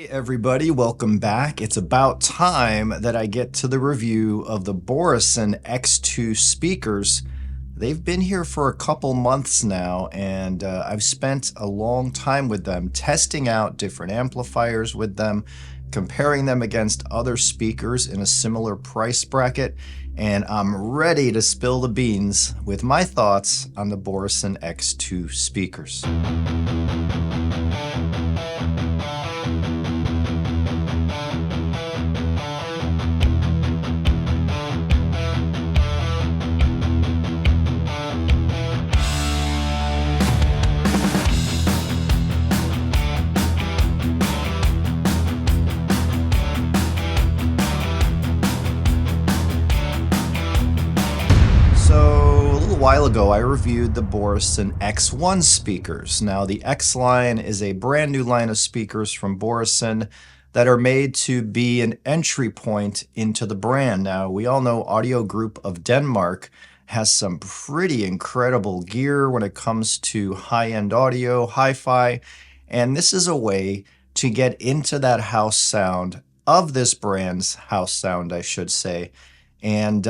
Hey everybody, welcome back. It's about time that I get to the review of the Borresen X2 speakers. They've been here for a couple months now, and I've spent a long time with them, testing out different amplifiers with them, comparing them against other speakers in a similar price bracket, and I'm ready to spill the beans with my thoughts on the Borresen X2 speakers. A while ago, I reviewed the Borresen X1 speakers. Now, the X line is a brand new line of speakers from Borresen that are made to be an entry point into the brand. Now, we all know Audio Group of Denmark has some pretty incredible gear when it comes to high-end audio, hi-fi, and this is a way to get into that house sound of this brand's house sound, I should say. And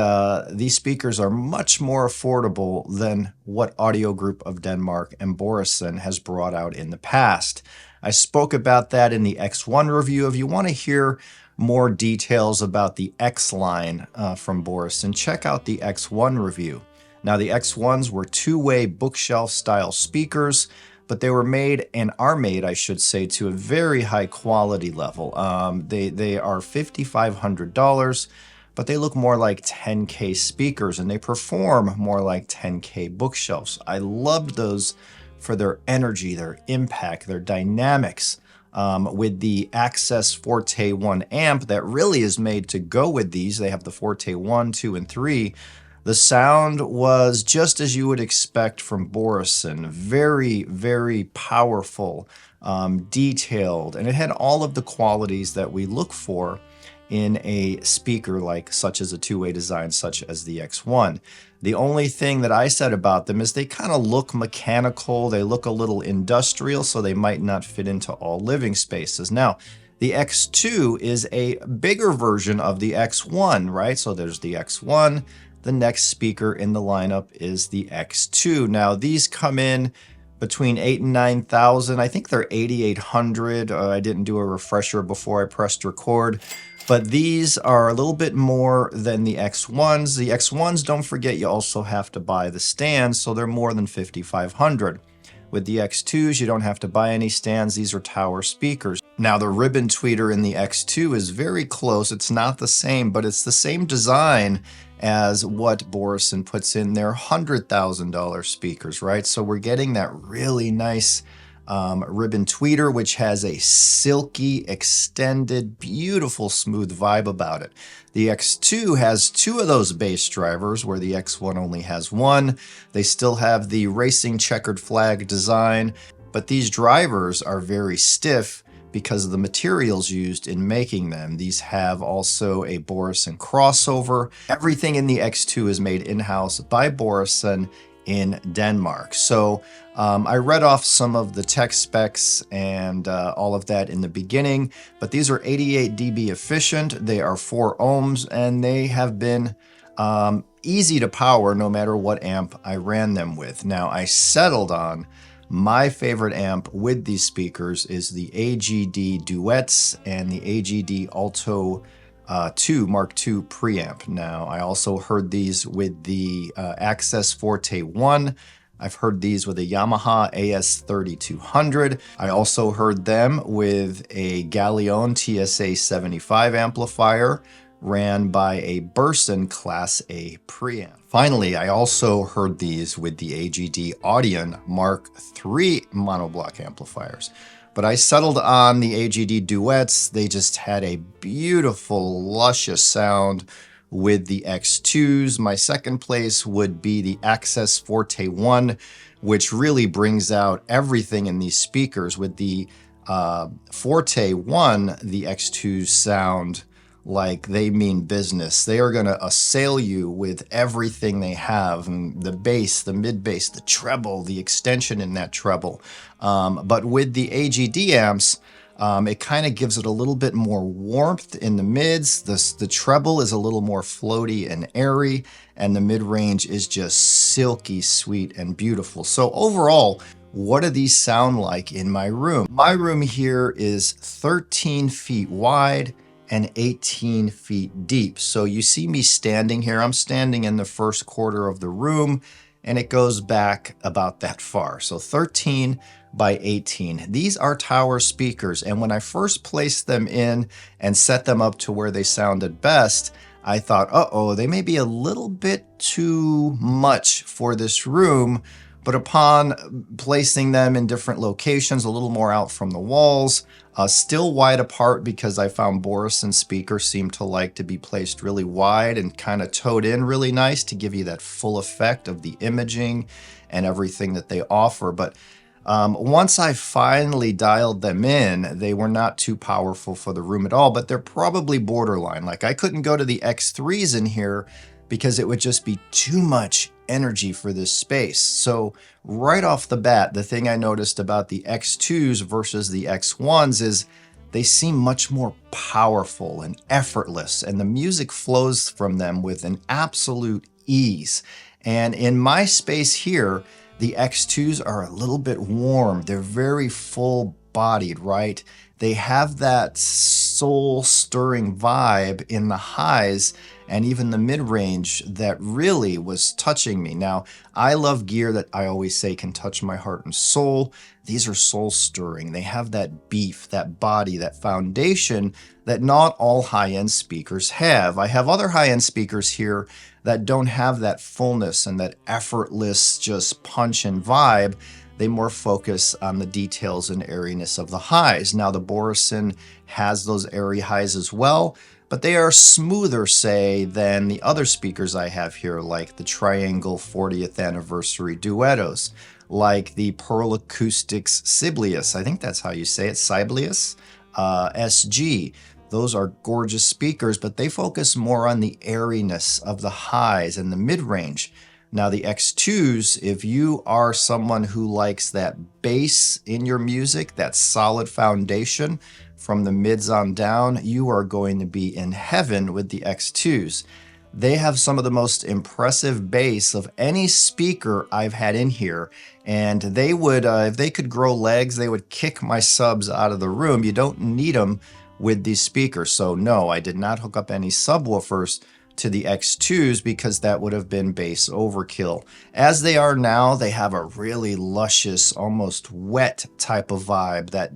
these speakers are much more affordable than what Audio Group of Denmark and Borresen has brought out in the past. I spoke about that in the X1 review. If you want to hear more details about the X line from Borresen, check out the X1 review. Now, the X1s were two-way bookshelf style speakers, but they were made, and are made, I should say, to a very high quality level. They are $5,500. But they look more like 10K speakers, and they perform more like 10K bookshelves. I loved those for their energy, their impact, their dynamics. With the Access Forte 1 amp that really is made to go with these, they have the Forte 1, 2, and 3. The sound was just as you would expect from Borresen. Very, very powerful, detailed, and it had all of the qualities that we look for in a speaker such as a two-way design such as the X1. The only thing that I said about them is they kind of look mechanical, they look a little industrial, so they might not fit into all living spaces. Now, the X2 is a bigger version of the X1, right? So there's the X1, the next speaker in the lineup is the X2. Now, these come in between 8,000 and 9,000. I think they're 8,800. I didn't do a refresher before I pressed record. But these are a little bit more than the X1s. The X1s, don't forget, you also have to buy the stands, so they're more than $5,500. With the X2s, you don't have to buy any stands. These are tower speakers. Now, the ribbon tweeter in the X2 is very close. It's not the same, but it's the same design as what Borresen puts in their $100,000 speakers, right? So we're getting that really nice ribbon tweeter, which has a silky, extended, beautiful, smooth vibe about it. The X2 has two of those bass drivers, where the X1 only has one. They still have the racing checkered flag design, but these drivers are very stiff because of the materials used in making them. These have also a Borresen crossover. Everything in the X2 is made in-house by Borresen in Denmark. So I read off some of the tech specs and all of that in the beginning, but these are 88 dB efficient, they are 4 ohms, and they have been easy to power no matter what amp I ran them with. Now, I settled on my favorite amp with these speakers is the AGD Duets and the AGD Alto 2 Mark II preamp. Now, I also heard these with the Access Forte 1. I've heard these with a Yamaha AS3200. I also heard them with a Galleon TSA 75 amplifier ran by a Borresen Class A preamp. Finally, I also heard these with the AGD Audion Mark III monoblock amplifiers. But I settled on the AGD Duets. They just had a beautiful, luscious sound with the X2s. My second place would be the Access Forte 1, which really brings out everything in these speakers. With the Forte 1, the X2s sound like they mean business. They are going to assail you with everything they have, and the bass, the mid bass, the treble, the extension in that treble. But with the AGD amps, It kind of gives it a little bit more warmth in the mids. The treble is a little more floaty and airy, and the mid-range is just silky sweet and beautiful. So overall, what do these sound like in my room? My room here is 13 feet wide and 18 feet deep. So you see me standing here. I'm standing in the first quarter of the room, and it goes back about that far. So 13 by 18. These are tower speakers, and when I first placed them in and set them up to where they sounded best, I thought, uh-oh, they may be a little bit too much for this room. But upon placing them in different locations, a little more out from the walls, still wide apart, because I found Borresen speakers seem to like to be placed really wide and kind of towed in really nice to give you that full effect of the imaging and everything that they offer. But once I finally dialed them in, they were not too powerful for the room at all, but they're probably borderline. Like, I couldn't go to the X3s in here because it would just be too much energy for this space. So right off the bat, the thing I noticed about the X2s versus the X1s is they seem much more powerful and effortless, and the music flows from them with an absolute ease. And in my space here, the X2s are a little bit warm. They're very full-bodied, right? They have that soul-stirring vibe in the highs and even the mid-range that really was touching me. Now, I love gear that I always say can touch my heart and soul. These are soul-stirring. They have that beef, that body, that foundation that not all high-end speakers have. I have other high-end speakers here that don't have that fullness and that effortless just punch and vibe. They more focus on the details and airiness of the highs. Now, the Borresen has those airy highs as well, but they are smoother, say, than the other speakers I have here, like the Triangle 40th Anniversary Duettos, like the Pearl Acoustics Sibelius. I think that's how you say it, Sibelius, SG. Those are gorgeous speakers, but they focus more on the airiness of the highs and the mid-range. Now, the X2s, if you are someone who likes that bass in your music, that solid foundation from the mids on down, you are going to be in heaven with the X2s. They have some of the most impressive bass of any speaker I've had in here, and they would, if they could grow legs, they would kick my subs out of the room. You don't need them with these speakers. So no, I did not hook up any subwoofers to the X2s because that would have been bass overkill. As they are now, they have a really luscious, almost wet type of vibe. That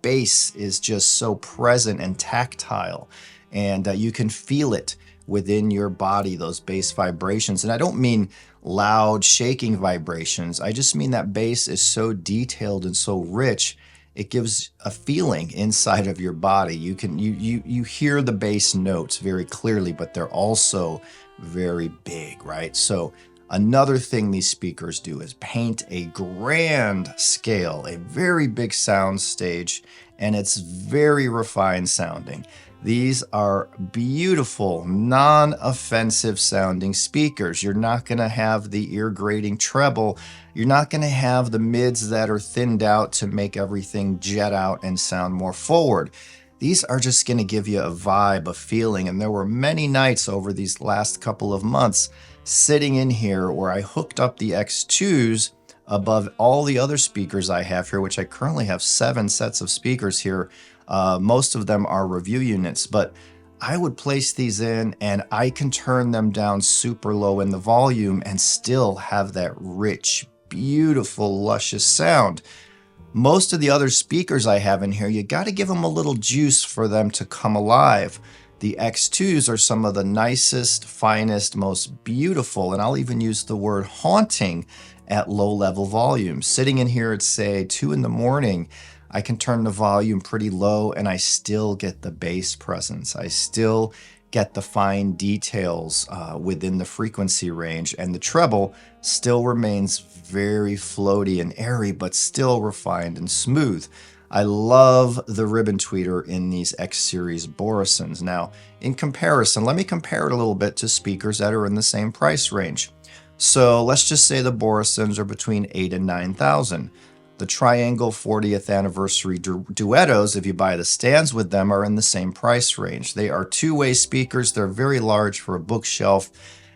bass is just so present and tactile, and you can feel it within your body, those bass vibrations. And I don't mean loud shaking vibrations. I just mean that bass is so detailed and so rich. It gives a feeling inside of your body. You hear the bass notes very clearly, but they're also very big, right? So another thing these speakers do is paint a grand scale, a very big sound stage, and it's very refined sounding. These are beautiful, non-offensive sounding speakers. You're not going to have the ear-grating treble. You're not going to have the mids that are thinned out to make everything jet out and sound more forward. These are just going to give you a vibe, a feeling. And there were many nights over these last couple of months sitting in here where I hooked up the X2s above all the other speakers I have here, which I currently have 7 sets of speakers here. Most of them are review units, but I would place these in and I can turn them down super low in the volume and still have that rich, beautiful, luscious sound. Most of the other speakers I have in here, you got to give them a little juice for them to come alive. The X2s are some of the nicest, finest, most beautiful, and I'll even use the word haunting at low level volumes. Sitting in here at, say, 2 in the morning, I can turn the volume pretty low and I still get the bass presence. I still get the fine details within the frequency range, and the treble still remains very floaty and airy, but still refined and smooth. I love the ribbon tweeter in these X series Borresens. Now, in comparison, let me compare it a little bit to speakers that are in the same price range. So let's just say the Borresens are between $8,000 and $9,000. The Triangle 40th Anniversary Duettos, if you buy the stands with them, are in the same price range. They are two-way speakers. They're very large for a bookshelf.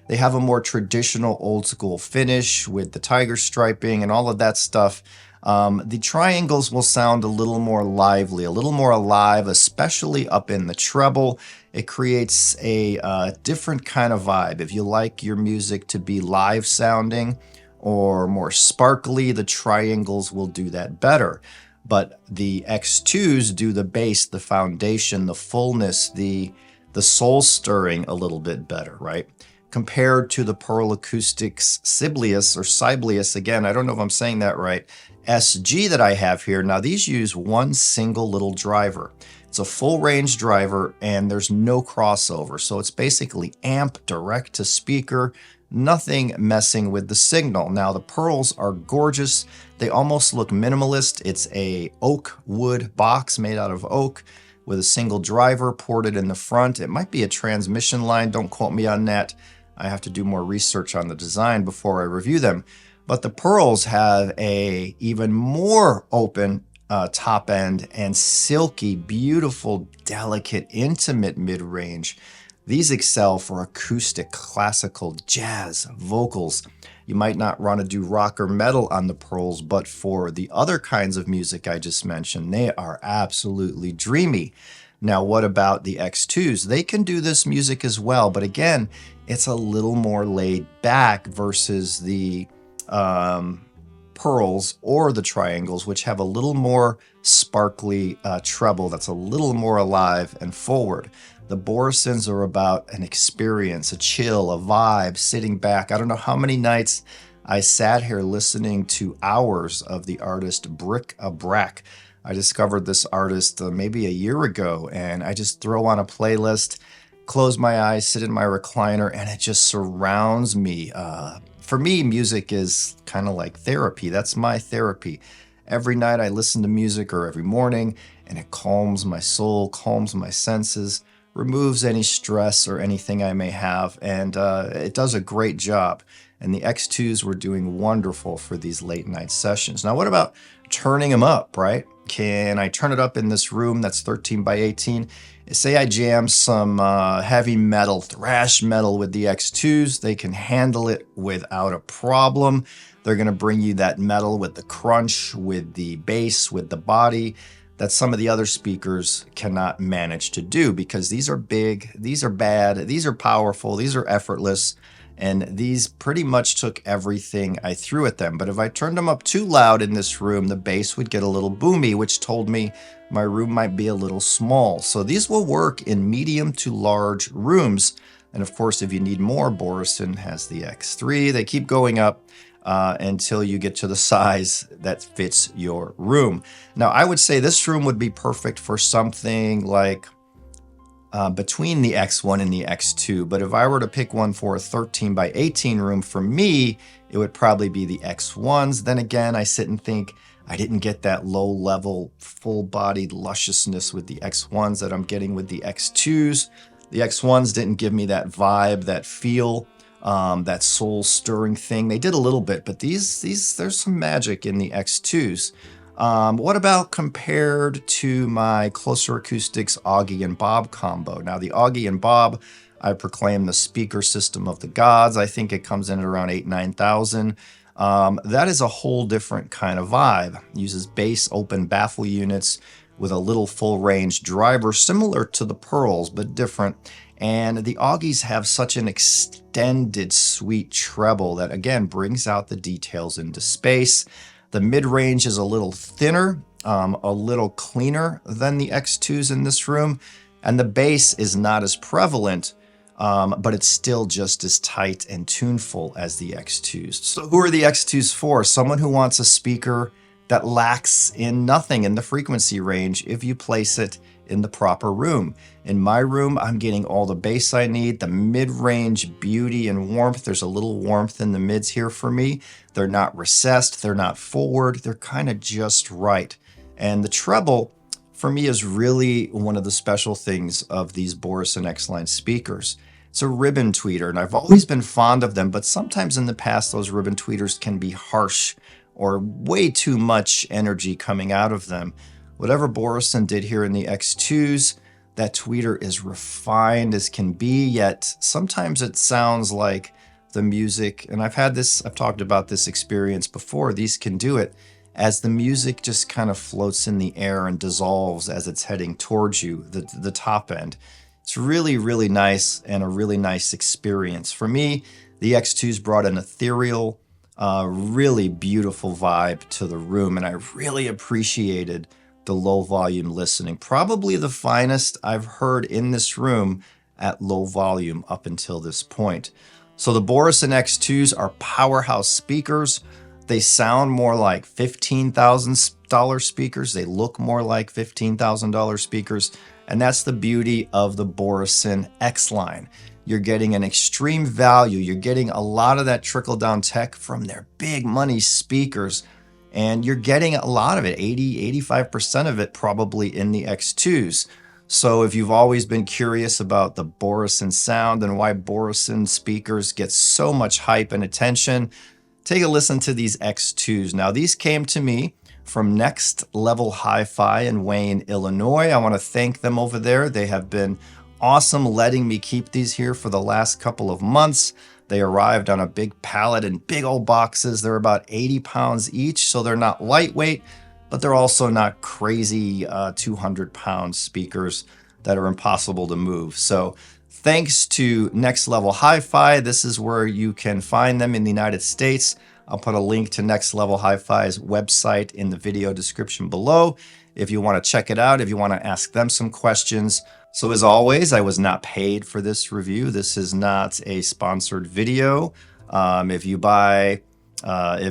They have a more traditional old school finish with the tiger striping and all of that stuff. The triangles will sound a little more lively, a little more alive, especially up in the treble. It creates a different kind of vibe. If you like your music to be live sounding or more sparkly, the triangles will do that better. But the X2s do the bass, the foundation, the fullness, the soul stirring a little bit better, right? Compared to the Pearl Acoustics Sibelius, again, I don't know if I'm saying that right, SG that I have here. Now these use one single little driver. It's a full range driver and there's no crossover. So it's basically amp direct to speaker, nothing messing with the signal. Now the Pearls are gorgeous. They almost look minimalist. It's a oak wood box made out of oak with a single driver ported in the front. It might be a transmission line. Don't quote me on that. I have to do more research on the design before I review them. But the Pearls have a even more open top end and silky, beautiful, delicate, intimate mid-range. These excel for acoustic, classical, jazz, vocals. You might not want to do rock or metal on the Pearls, but for the other kinds of music I just mentioned, they are absolutely dreamy. Now, what about the X2s? They can do this music as well, but again, it's a little more laid back versus the Pearls or the Triangles, which have a little more sparkly treble that's a little more alive and forward. The Borresens are about an experience, a chill, a vibe, sitting back. I don't know how many nights I sat here listening to hours of the artist Brick a Brack. I discovered this artist maybe a year ago, and I just throw on a playlist, close my eyes, sit in my recliner, and it just surrounds me. For me, music is kind of like therapy. That's my therapy. Every night I listen to music, or every morning, and it calms my soul, calms my senses, removes any stress or anything I may have, and it does a great job. And the X2s were doing wonderful for these late night sessions. Now, what about turning them up, right? Can I turn it up in this room that's 13 by 18? Say I jam some heavy metal, thrash metal with the X2s. They can handle it without a problem. They're going to bring you that metal with the crunch, with the bass, with the body that some of the other speakers cannot manage to do, because these are big, these are bad, these are powerful, these are effortless, and these pretty much took everything I threw at them. But if I turned them up too loud in this room, the bass would get a little boomy, which told me my room might be a little small. So these will work in medium to large rooms. And of course, if you need more, Borresen has the X3. They keep going up until you get to the size that fits your room. Now, I would say this room would be perfect for something like between the X1 and the X2. But if I were to pick one for a 13 by 18 room, for me, it would probably be the X1s. Then again, I sit and think I didn't get that low level, full bodied lusciousness with the X1s that I'm getting with the X2s. The X1s didn't give me that vibe, that feel, that soul stirring thing. They did a little bit, but these there's some magic in the X2s. What about compared to my Closer Acoustics OGY and BOB combo? Now the OGY and BOB, I proclaim the speaker system of the gods. I think it comes in at around 8,000 to 9,000. That is a whole different kind of vibe. Uses bass open baffle units with a little full range driver, similar to the Pearls, but different. And the OGYs have such an extended sweet treble that again brings out the details into space. The mid-range is a little thinner, a little cleaner than the X2s in this room. And the bass is not as prevalent, but it's still just as tight and tuneful as the X2s. So who are the X2s for? Someone who wants a speaker that lacks in nothing in the frequency range if you place it in the proper room. In my room, I'm getting all the bass I need, the mid-range beauty and warmth. There's a little warmth in the mids here for me. They're not recessed, they're not forward, they're kind of just right. And the treble, for me, is really one of the special things of these Borresen X-Line speakers. It's a ribbon tweeter, and I've always been fond of them, but sometimes in the past, those ribbon tweeters can be harsh or way too much energy coming out of them. Whatever Borresen did here in the X2s, that tweeter is refined as can be, yet sometimes it sounds like the music, and I've talked about this experience before, these can do it, as the music just kind of floats in the air and dissolves as it's heading towards you, the top end. It's really, really nice and a really nice experience. For me, the X2s brought an ethereal, really beautiful vibe to the room, and I really appreciated the low volume listening. Probably the finest I've heard in this room at low volume up until this point. So the Borresen X2s are powerhouse speakers. They sound more like $15,000 speakers. They look more like $15,000 speakers. And that's the beauty of the Borresen X line. You're getting an extreme value. You're getting a lot of that trickle-down tech from their big money speakers. And you're getting a lot of it, 85% of it probably in the X2s. So if you've always been curious about the Borresen sound and why Borresen speakers get so much hype and attention, take a listen to these X2s. Now, these came to me from Next Level HiFi in Wayne, Illinois. I want to thank them over there. They have been awesome letting me keep these here for the last couple of months. They arrived on a big pallet in big old boxes. They're about 80 pounds each, so they're not lightweight, but they're also not crazy 200-pound speakers that are impossible to move. So thanks to Next Level HiFi, this is where you can find them in the United States. I'll put a link to Next Level HiFi's website in the video description below if you want to check it out, if you want to ask them some questions. So as always, I was not paid for this review. This is not a sponsored video. If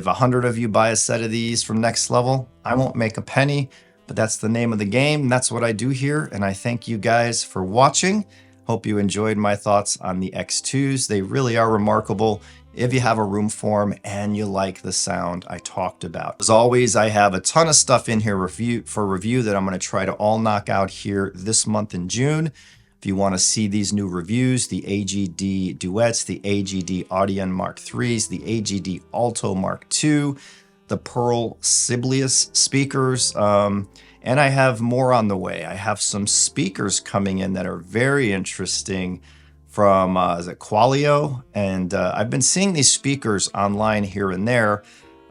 100 of you buy a set of these from Next Level, I won't make a penny, but that's the name of the game. That's what I do here, and I thank you guys for watching. Hope you enjoyed my thoughts on the X2s. They really are remarkable if you have a room for them and you like the sound I talked about. As always, I have a ton of stuff in here for review that I'm going to try to all knock out here this month in June. If you want to see these new reviews, the AGD Duets, the AGD Audien Mark IIIs, the AGD Alto Mark II, the Pearl Sibelius speakers, and I have more on the way. I have some speakers coming in that are very interesting from, is it Qualio? And I've been seeing these speakers online here and there.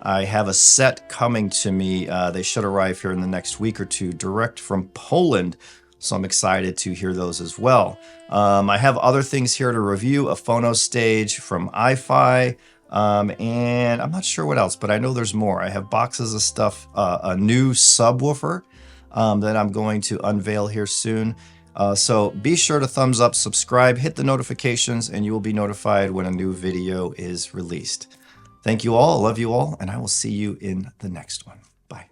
I have a set coming to me. They should arrive here in the next week or two, direct from Poland. So I'm excited to hear those as well. I have other things here to review, a phono stage from HiFi, and I'm not sure what else, but I know there's more. I have boxes of stuff, a new subwoofer that I'm going to unveil here soon. So be sure to thumbs up, subscribe, hit the notifications, and you will be notified when a new video is released. Thank you all, love you all, and I will see you in the next one. Bye.